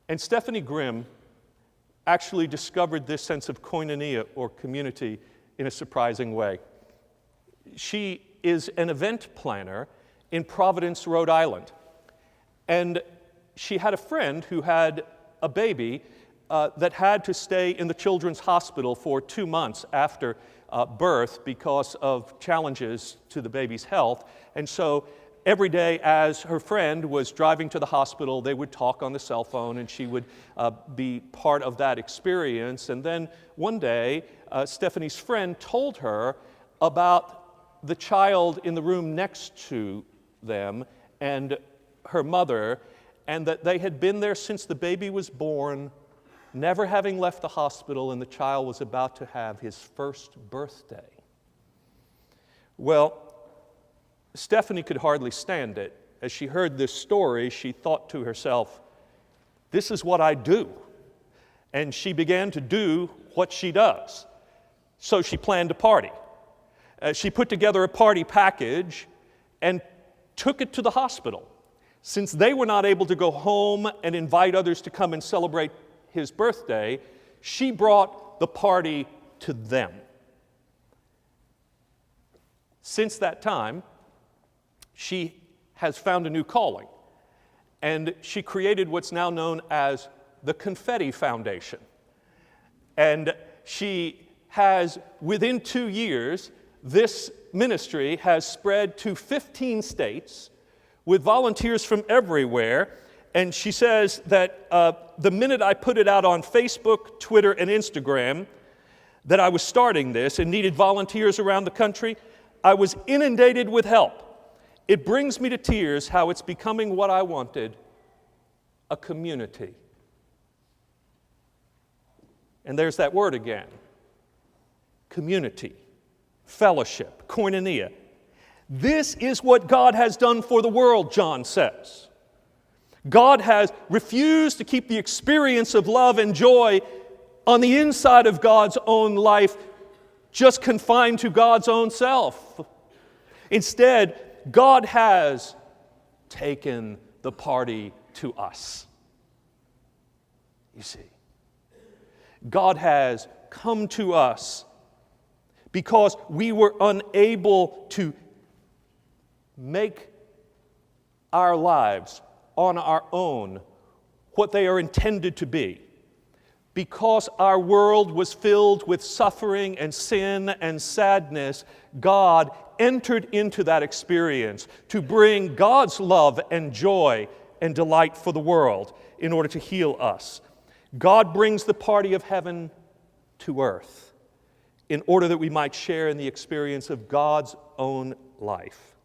And Stephanie Grimm actually discovered this sense of koinonia, or community, in a surprising way. She is an event planner in Providence, Rhode Island. And she had a friend who had a baby that had to stay in the children's hospital for 2 months after birth because of challenges to the baby's health. And so every day as her friend was driving to the hospital, they would talk on the cell phone, and she would be part of that experience. And then one day, Stephanie's friend told her about the child in the room next to them and her mother, and that they had been there since the baby was born, never having left the hospital, and the child was about to have his first birthday. Well, Stephanie could hardly stand it. As she heard this story, she thought to herself, this is what I do. And she began to do what she does. So she planned a party. She put together a party package and took it to the hospital. Since they were not able to go home and invite others to come and celebrate his birthday, she brought the party to them. Since that time, she has found a new calling, and she created what's now known as the Confetti Foundation. And she has, within 2 years, this ministry has spread to 15 states with volunteers from everywhere. And she says that the minute I put it out on Facebook, Twitter, and Instagram, that I was starting this and needed volunteers around the country, I was inundated with help. It brings me to tears how it's becoming what I wanted, a community. And there's that word again, community, fellowship, koinonia. This is what God has done for the world, John says. God has refused to keep the experience of love and joy on the inside of God's own life just confined to God's own self. Instead, God has taken the party to us. You see, God has come to us because we were unable to make our lives on our own what they are intended to be. Because our world was filled with suffering and sin and sadness, God entered into that experience to bring God's love and joy and delight for the world in order to heal us. God brings the party of heaven to earth in order that we might share in the experience of God's own life.